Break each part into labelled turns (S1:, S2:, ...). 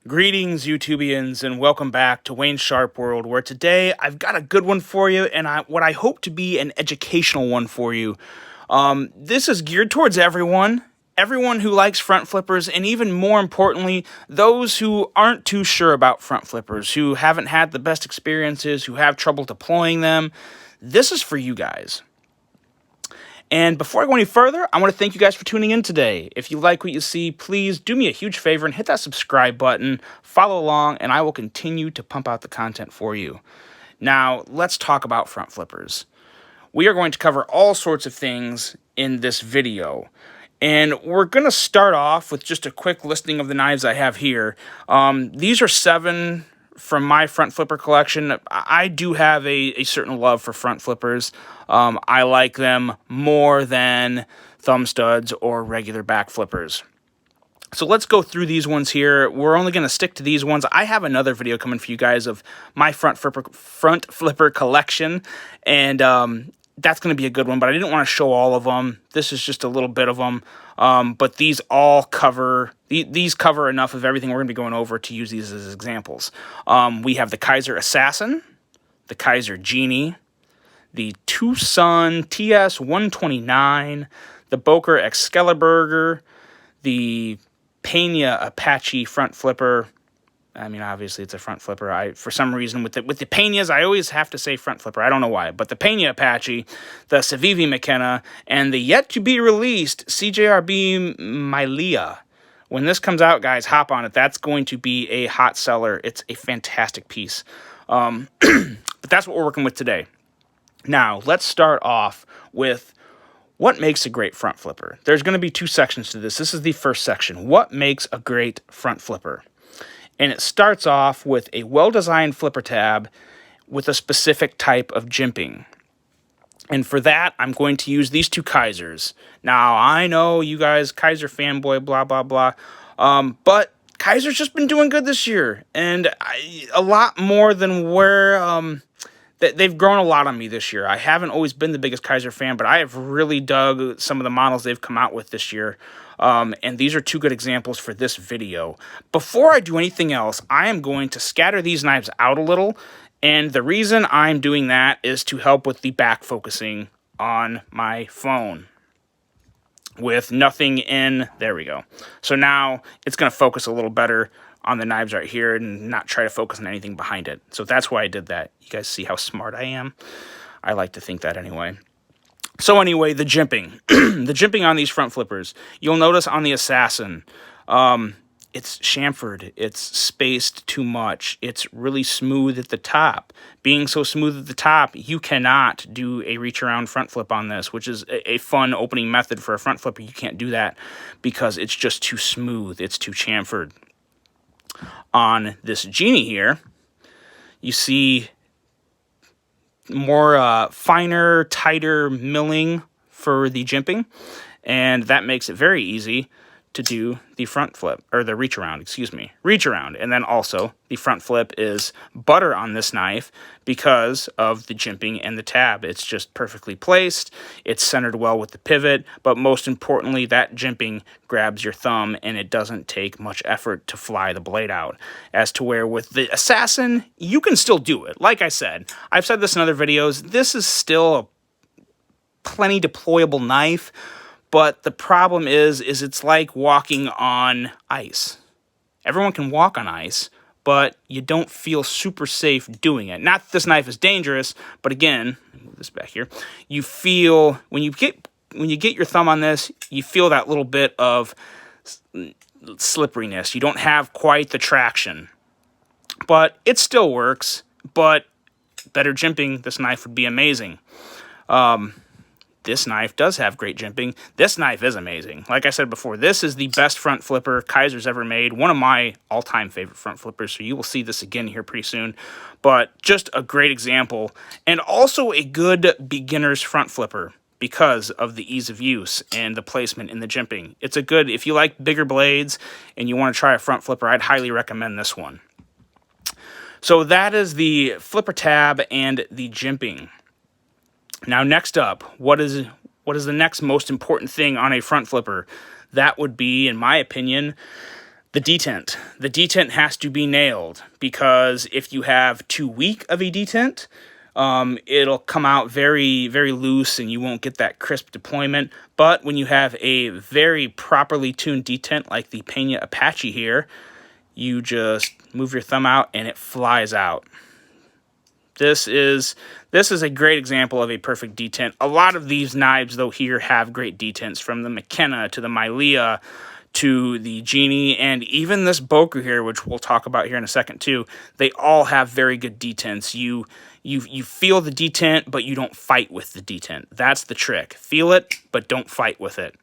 S1: Greetings, YouTubians, and welcome back to Wayne's Sharp World, where today I've got a good one for you, and what I hope to be an educational one for you. This is geared towards everyone who likes front flippers, and even more importantly, those who aren't too sure about front flippers, who haven't had the best experiences, who have trouble deploying them. This is for you guys. And before I go any further, I want to thank you guys for tuning in today. If you like what you see, please do me a huge favor and hit that subscribe button, follow along, and I will continue to pump out the content for you. Now, let's talk about front flippers. We are going to cover all sorts of things in this video. And we're going to start off with just a quick listing of the knives I have here. These are 7 from my front flipper collection. I do have a certain love for front flippers. I like them more than thumb studs or regular back flippers. So let's go through these ones here. We're only going to stick to these ones. I have another video coming for you guys of my front flipper collection, and that's going to be a good one, but I didn't want to show all of them. This is just a little bit of them, but these all cover, these cover enough of everything we're going to be going over to use these as examples. We have the Kaiser Assassin, the Kaiser Genie, the Tucson TS-129, the Boker Excalibur, the Pena Apache front flipper. I mean, obviously it's a front flipper. For some reason, with the Penas, I always have to say front flipper. I don't know why. But the Pena Apache, the Civivi McKenna, and the yet-to-be-released CJRB Milea. When this comes out, guys, hop on it. That's going to be a hot seller. It's a fantastic piece. But that's what we're working with today. Now, let's start off with what makes a great front flipper. There's going to be 2 sections to this. This is the first section. What makes a great front flipper? And it starts off with a well-designed flipper tab with a specific type of jimping. And for that, I'm going to use these 2 Kaisers. Now, I know you guys, Kaiser fanboy, blah, blah, blah. But Kaiser's just been doing good this year. And a lot more than where... They've grown a lot on me this year. I haven't always been the biggest Kaiser fan, but I have really dug some of the models they've come out with this year. And these are 2 good examples for this video. Before I do anything else, I am going to scatter these knives out a little. And the reason I'm doing that is to help with the back focusing on my phone. With nothing in, there we go. So now it's going to focus a little better on the knives right here and not try to focus on anything behind it. So that's why I did that. You guys see how smart I am? I like to think that anyway. So anyway, the jimping. The jimping on these front flippers. You'll notice on the Assassin, it's chamfered. It's spaced too much. It's really smooth at the top. Being so smooth at the top, you cannot do a reach around front flip on this, which is a fun opening method for a front flipper. You can't do that because it's just too smooth. It's too chamfered. On this Genie here, you see more finer, tighter milling for the jimping, and that makes it very easy to do the front flip, or the reach around, reach around. And then also, the front flip is butter on this knife because of the jimping and the tab. It's just perfectly placed, it's centered well with the pivot, but most importantly, that jimping grabs your thumb, and it doesn't take much effort to fly the blade out. As to where with the Assassin, you can still do it. Like I said, I've said this in other videos, this is still a plenty deployable knife, but the problem is it's like walking on ice. Everyone can walk on ice, but you don't feel super safe doing it. Not that this knife is dangerous, but again, move this back here. You feel when you get your thumb on this, you feel that little bit of slipperiness. You don't have quite the traction, but it still works. But better jimping, this knife would be amazing. This knife does have great jimping. This knife is amazing. Like I said before, this is the best front flipper Kaiser's ever made. One of my all-time favorite front flippers, so you will see this again here pretty soon. But just a great example, and also a good beginner's front flipper because of the ease of use and the placement in the jimping. It's a good, if you like bigger blades and you want to try a front flipper, I'd highly recommend this one. So that is the flipper tab and the jimping. Now, next up, what is the next most important thing on a front flipper? That would be, in my opinion, The detent. The detent has to be nailed, because if you have too weak of a detent, it'll come out very, very loose and you won't get that crisp deployment. But when you have a very properly tuned detent like the Pena Apache here, you just move your thumb out and it flies out. This is a great example of a perfect detent. A lot of these knives, though, here have great detents, from the McKenna to the Milea to the Genie, and even this Boker here, which we'll talk about here in a second too. They all have very good detents. You feel the detent, but you don't fight with the detent. That's the trick. Feel it, but don't fight with it.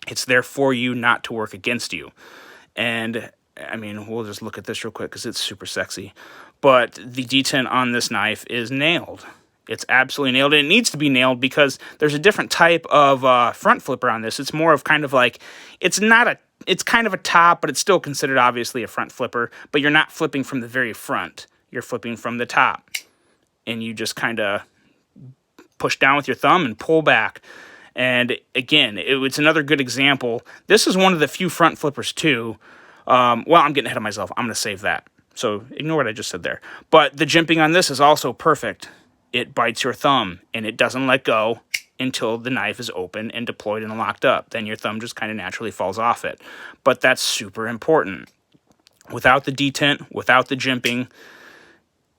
S1: It's there for you, not to work against you. And I mean, we'll just look at this real quick because it's super sexy. But the detent on this knife is nailed. It's absolutely nailed. And it needs to be nailed because there's a different type of front flipper on this. It's more of kind of like, it's kind of a top, but it's still considered obviously a front flipper. But you're not flipping from the very front. You're flipping from the top. And you just kind of push down with your thumb and pull back. And again, it's another good example. This is one of the few front flippers too. Well, I'm getting ahead of myself. I'm going to save that. So ignore what I just said there. But the jimping on this is also perfect. It bites your thumb, and it doesn't let go until the knife is open and deployed and locked up. Then your thumb just kind of naturally falls off it. But that's super important. Without the detent, without the jimping,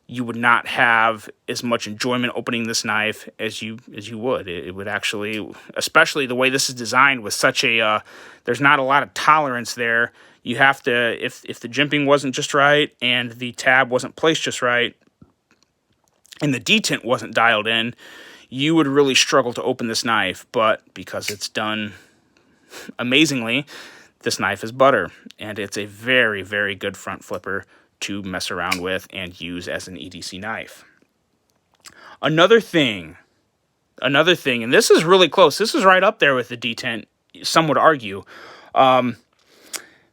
S1: you would not have as much enjoyment opening this knife as you would. It would actually, especially the way this is designed with such a, there's not a lot of tolerance there. You have to, if the jimping wasn't just right and the tab wasn't placed just right and the detent wasn't dialed in, you would really struggle to open this knife. But because it's done amazingly, this knife is butter, and it's a very, very good front flipper to mess around with and use as an EDC knife. Another thing, and this is really close. This is right up there with the detent, some would argue. The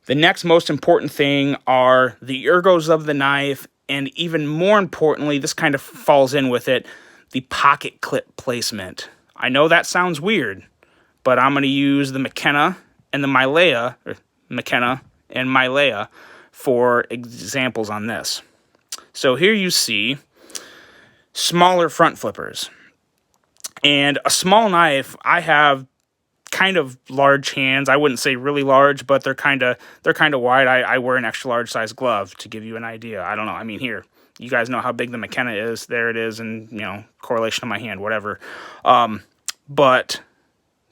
S1: next most important thing are the ergos of the knife, and even more importantly, this kind of falls in with it, the pocket clip placement. I know that sounds weird, but I'm going to use the McKenna and the Milea, or McKenna and Milea, for examples on this. So here you see smaller front flippers. And a small knife, I have kind of large hands. I wouldn't say really large, but they're kind of wide. I wear an extra large size glove to give you an idea. I don't know. I mean, here, you guys know how big the McKenna is. There it is, and correlation to my hand, whatever. But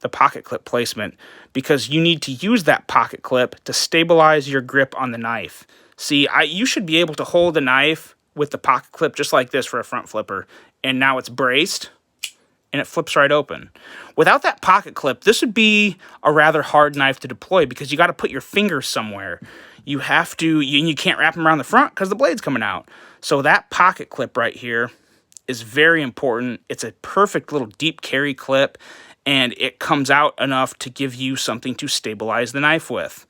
S1: the pocket clip placement, because you need to use that pocket clip to stabilize your grip on the knife. See, you should be able to hold the knife with the pocket clip just like this for a front flipper, and now it's braced and it flips right open. Without that pocket clip, this would be a rather hard knife to deploy because you got to put your fingers somewhere. You have to, and you can't wrap them around the front because the blade's coming out. So that pocket clip right here is very important. It's a perfect little deep carry clip, and it comes out enough to give you something to stabilize the knife with.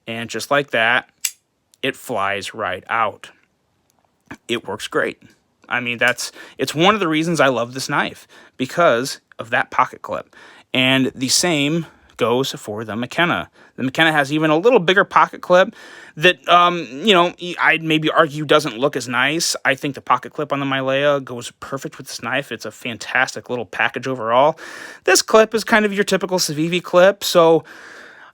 S1: And just like that, it flies right out. It works great. I mean, it's one of the reasons I love this knife, because of that pocket clip. And the same goes for the McKenna. The McKenna has even a little bigger pocket clip that, I'd maybe argue doesn't look as nice. I think the pocket clip on the Milea goes perfect with this knife. It's a fantastic little package overall. This clip is kind of your typical Civivi clip, so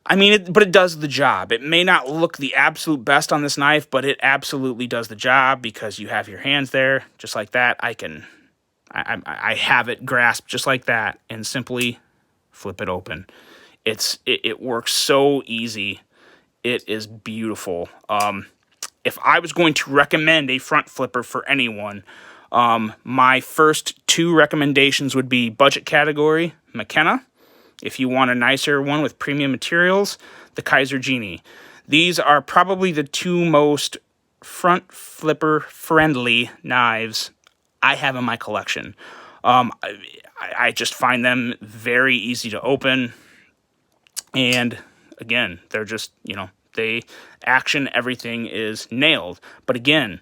S1: I mean, but it does the job. It may not look the absolute best on this knife, but it absolutely does the job because you have your hands there, just like that. I have it grasped just like that and simply flip it open. It works so easy. It is beautiful. If I was going to recommend a front flipper for anyone, my first two recommendations would be budget category, McKenna. If you want a nicer one with premium materials, the Kaiser Genie. These are probably the two most front flipper friendly knives I have in my collection. I just find them very easy to open. And again, they're just, everything is nailed. But again,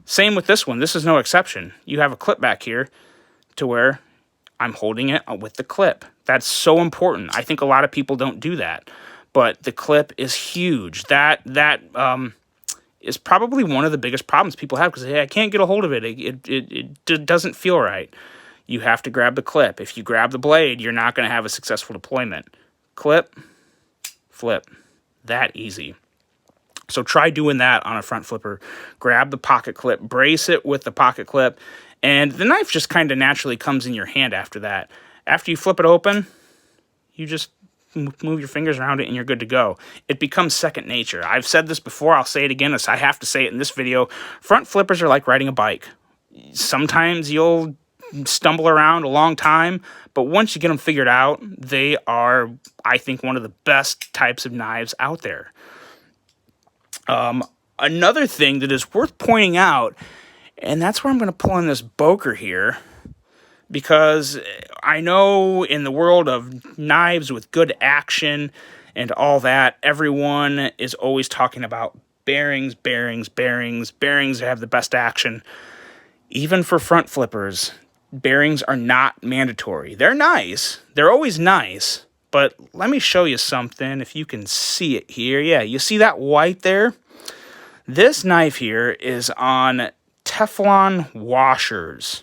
S1: same with this one. This is no exception. You have a clip back here to where I'm holding it with the clip. That's so important. I think a lot of people don't do that. but the clip is huge. That is probably one of the biggest problems people have, because hey, I can't get a hold of it. It doesn't feel right. You have to grab the clip. If you grab the blade, you're not going to have a successful deployment. Clip, flip, that easy. So try doing that on a front flipper. Grab the pocket clip, brace it with the pocket clip, and the knife just kind of naturally comes in your hand after that. After you flip it open, you just move your fingers around it and you're good to go. It becomes second nature. I've said this before, I'll say it again, I have to say it in this video. Front flippers are like riding a bike. Sometimes you'll stumble around a long time, but once you get them figured out, they are, I think, one of the best types of knives out there. Another thing that is worth pointing out, and that's where I'm going to pull in this Boker here, because I know in the world of knives with good action and all that, everyone is always talking about bearings, bearings, bearings. Bearings have the best action. Even for front flippers, bearings are not mandatory. They're nice. They're always nice. But let me show you something, if you can see it here. Yeah, you see that white there? This knife here is on Teflon washers.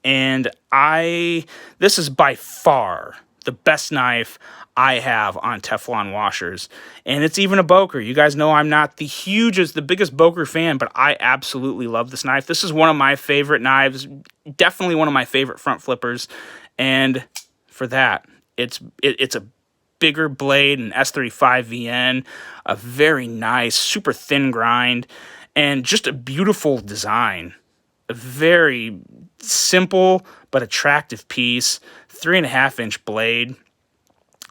S1: And this is by far the best knife I have on Teflon washers. And it's even a Boker. You guys know I'm not the biggest Boker fan, but I absolutely love this knife. This is one of my favorite knives, definitely one of my favorite front flippers. And for that, it's a bigger blade, an S35 VN, a very nice, super thin grind, and just a beautiful design. A very simple but attractive piece, 3.5-inch blade.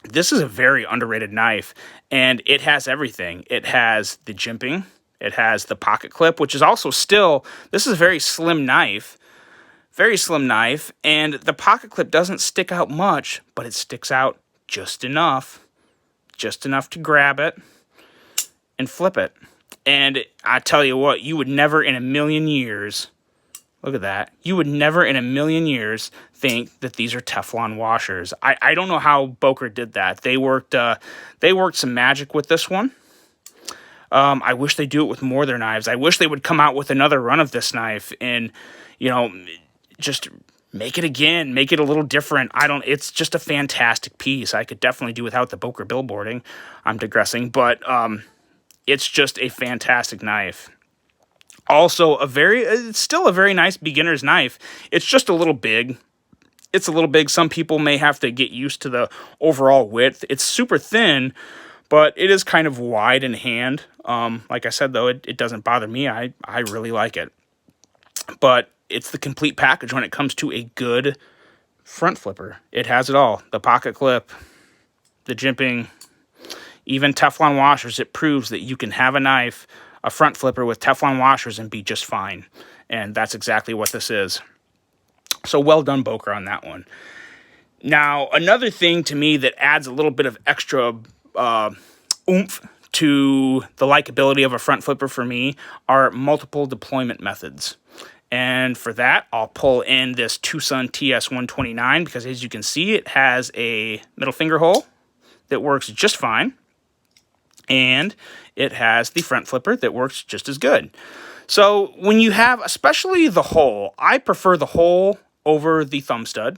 S1: This is a very underrated knife, and it has everything. It has the jimping, it has the pocket clip, which is also this is a very slim knife, and the pocket clip doesn't stick out much, but it sticks out just enough to grab it and flip it. And I tell you what, you would never in a million years, look at that, you would never in a million years think that these are Teflon washers. I don't know how Boker did that. They worked some magic with this one. I wish they do it with more of their knives. I wish they would come out with another run of this knife and, just make it again, make it a little different. It's just a fantastic piece. I could definitely do without the Boker billboarding. I'm digressing, but it's just a fantastic knife. Also, it's still a very nice beginner's knife. It's just a little big. It's a little big. Some people may have to get used to the overall width. It's super thin, but it is kind of wide in hand. Like I said, though, it doesn't bother me. I really like it. But it's the complete package when it comes to a good front flipper. It has it all. The pocket clip, the jimping, even Teflon washers. It proves that you can have a front flipper with Teflon washers and be just fine. And that's exactly what this is. So well done, Boker, on that one. Now, another thing to me that adds a little bit of extra oomph to the likability of a front flipper for me are multiple deployment methods. And for that, I'll pull in this Tucson TS129 because, as you can see, it has a middle finger hole that works just fine. And it has the front flipper that works just as good. So when you have, especially the hole, I prefer the hole over the thumb stud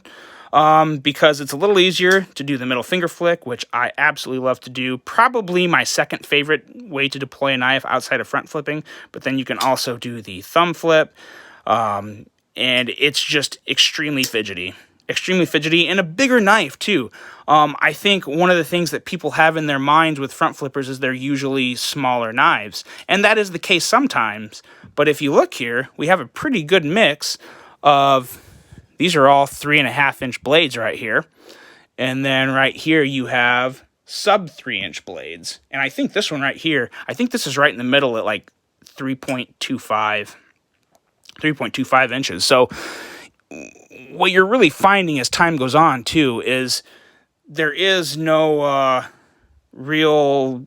S1: because it's a little easier to do the middle finger flick, which I absolutely love to do. Probably my second favorite way to deploy a knife outside of front flipping, but then you can also do the thumb flip, and it's just extremely fidgety. And a bigger knife too. I think one of the things that people have in their minds with front flippers is they're usually smaller knives, and that is the case sometimes. But if you look here, we have a pretty good mix of, these are all 3.5-inch blades right here, and then right here you have sub 3-inch blades. And I think this one right here, I think this is right in the middle at like 3.25 inches. So what you're really finding as time goes on, too, is there is no real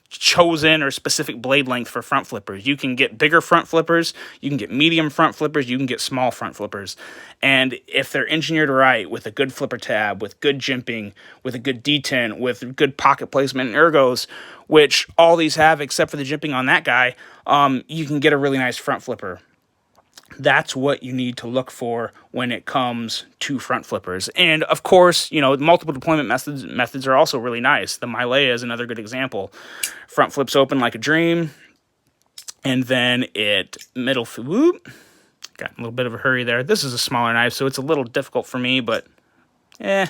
S1: chosen or specific blade length for front flippers. You can get bigger front flippers, you can get medium front flippers, you can get small front flippers. And if they're engineered right, with a good flipper tab, with good jimping, with a good detent, with good pocket placement and ergos, which all these have except for the jimping on that guy, you can get a really nice front flipper. That's what you need to look for when it comes to front flippers. And of course, multiple deployment methods are also really nice. The Milea is another good example. Front flips open like a dream, and then it whoop. Got a little bit of a hurry there. This is a smaller knife, so it's a little difficult for me, but now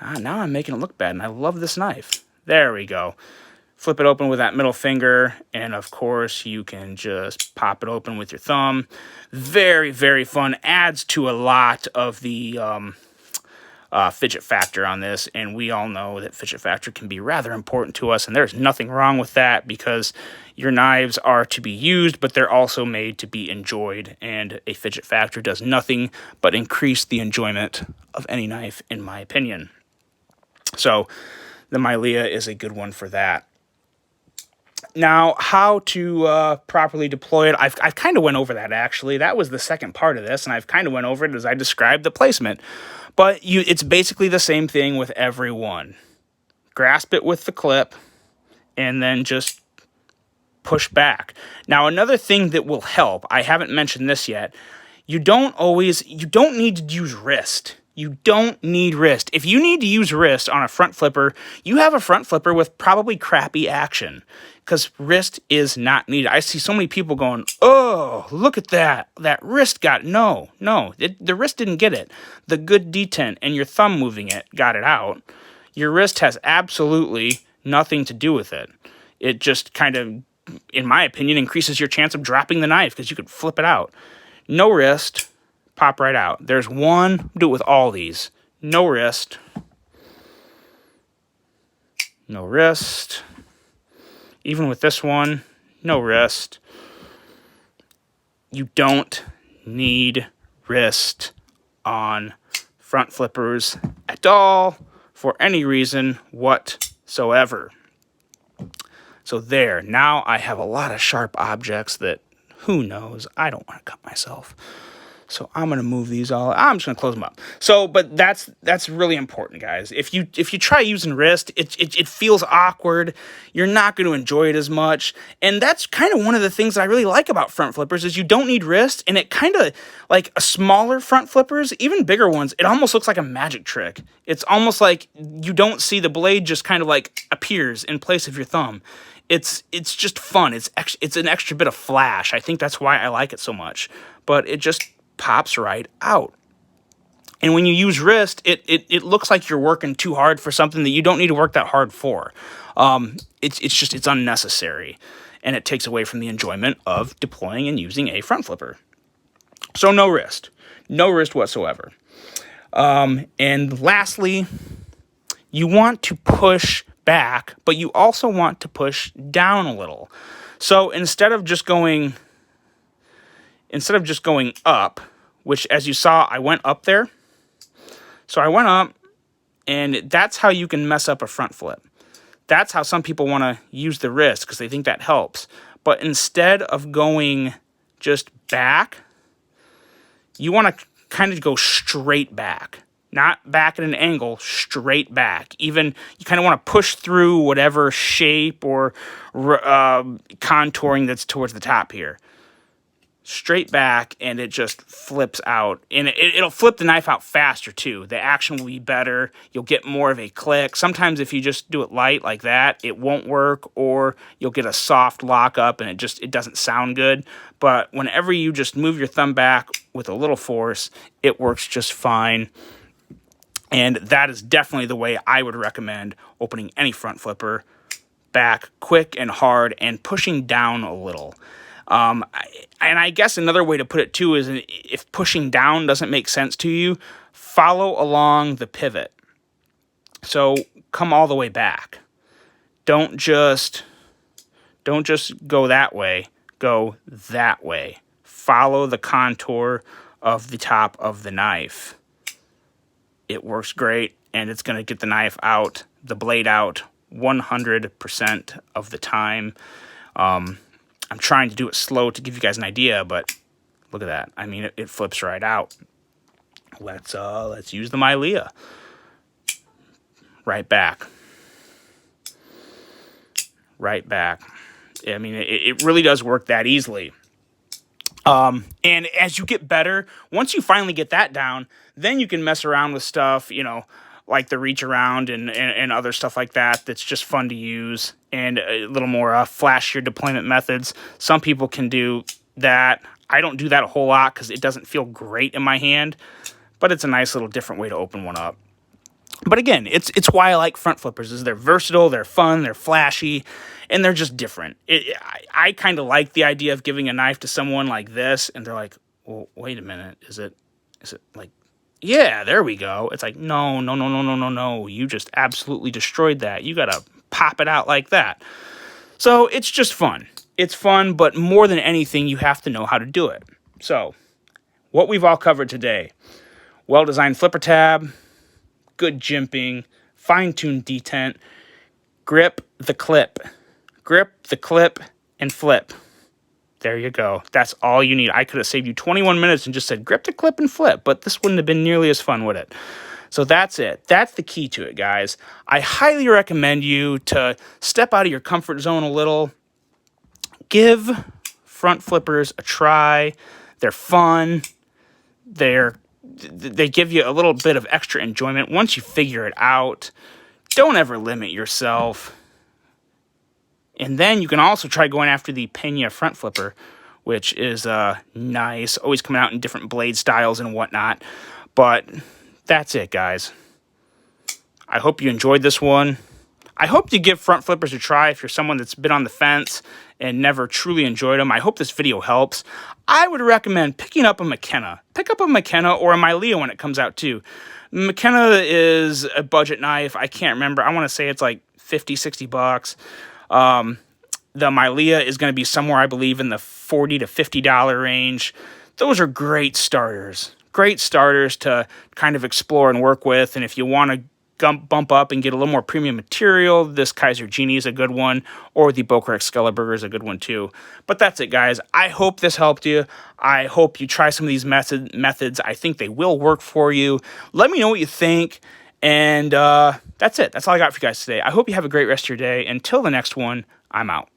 S1: I'm making it look bad, and I love this knife. There we go. Flip it open with that middle finger, and of course you can just pop it open with your thumb. Very, very fun. Adds to a lot of the fidget factor on this, and we all know that fidget factor can be rather important to us, and there's nothing wrong with that because your knives are to be used, but they're also made to be enjoyed, and a fidget factor does nothing but increase the enjoyment of any knife, in my opinion. So the Milea is a good one for that. Now, how to properly deploy it, I've kind of went over that, actually. That was the second part of this, and I've kind of went over it as I described the placement. But it's basically the same thing with every one. Grasp it with the clip, and then just push back. Now, another thing that will help, I haven't mentioned this yet, you don't need to use wrist. You don't need wrist. If you need to use wrist on a front flipper, you have a front flipper with probably crappy action, because wrist is not needed. I see so many people going, oh, look at that. That wrist got, no, the wrist didn't get it. The good detent and your thumb moving it got it out. Your wrist has absolutely nothing to do with it. It just kind of, in my opinion, increases your chance of dropping the knife because you could flip it out. No wrist, pop right out. There's one, do it with all these. No wrist. No wrist. Even with this one, no wrist. You don't need wrist on front flippers at all for any reason whatsoever. So there, now I have a lot of sharp objects that, who knows, I don't want to cut myself. So I'm going to move these all. I'm just going to close them up. So, but that's really important, guys. If you try using wrist, it feels awkward. You're not going to enjoy it as much. And that's kind of one of the things that I really like about front flippers is you don't need wrist. And it kind of, like a smaller front flippers, even bigger ones, it almost looks like a magic trick. It's almost like you don't see the blade just kind of like appears in place of your thumb. It's just fun. It's an extra bit of flash. I think that's why I like it so much. But it just pops right out. And when you use wrist, it looks like you're working too hard for something that you don't need to work that hard for. It's unnecessary, and it takes away from the enjoyment of deploying and using a front flipper. So no wrist whatsoever. And lastly, you want to push back, but you also want to push down a little. So instead of just going up, which as you saw, I went up there. So I went up, and that's how you can mess up a front flip. That's how some people want to use the wrist because they think that helps. But instead of going just back, you want to kind of go straight back. Not back at an angle, straight back. Even you kind of want to push through whatever shape or contouring that's towards the top here. Straight back, and it just flips out. And it'll flip the knife out faster, too. The action will be better. You'll get more of a click. Sometimes if you just do it light like that, it won't work, or you'll get a soft lockup, and it doesn't sound good. But whenever you just move your thumb back with a little force, it works just fine. And that is definitely the way I would recommend opening any front flipper. Back, quick and hard, and pushing down a little. And I guess another way to put it too is if pushing down doesn't make sense to you, follow along the pivot. So come all the way back. Don't just go that way. Go that way. Follow the contour of the top of the knife. It works great, and it's going to get the knife out, the blade out, 100% of the time. I'm trying to do it slow to give you guys an idea, but look at that. I mean, it flips right out. Let's use the Milea. Right back. Right back. I mean, it really does work that easily. And as you get better, once you finally get that down, then you can mess around with stuff, you know, like the reach around and other stuff like that. That's just fun to use, and a little more flashier deployment methods. Some people can do that. I don't do that a whole lot because it doesn't feel great in my hand, but it's a nice little different way to open one up. But again, it's why I like front flippers, is they're versatile, they're fun, they're flashy, and they're just different. I kind of like the idea of giving a knife to someone like this, and they're like, well, wait a minute, is it like, yeah, there we go. It's like, no, you just absolutely destroyed that. You gotta pop it out like that. So it's just fun. It's fun, but more than anything, you have to know how to do it. So, what we've all covered today: well-designed flipper tab, good jimping, fine-tuned detent, grip the clip, and flip. There you go. That's all you need. I could have saved you 21 minutes and just said grip the clip and flip, but this wouldn't have been nearly as fun, would it? So that's it. That's the key to it, guys. I highly recommend you to step out of your comfort zone a little. Give front flippers a try. They're fun. They give you a little bit of extra enjoyment once you figure it out. Don't ever limit yourself. And then you can also try going after the Pena front flipper, which is nice. Always coming out in different blade styles and whatnot. But that's it, guys. I hope you enjoyed this one. I hope you give front flippers a try if you're someone that's been on the fence and never truly enjoyed them. I hope this video helps. I would recommend picking up a McKenna. Pick up a McKenna or a Milea when it comes out too. McKenna is a budget knife. I can't remember. I want to say it's like 50, 60 bucks. The Milea is going to be somewhere, I believe, in the $40 to $50 range. Those are great starters. Great starters to kind of explore and work with. And if you want to bump up and get a little more premium material, this Kaiser Genie is a good one, or the Boker Excalibur is a good one too. But that's it, guys. I hope this helped you. I hope you try some of these methods. I think they will work for you. Let me know what you think. And that's it. That's all I got for you guys today. I hope you have a great rest of your day. Until the next one, I'm out.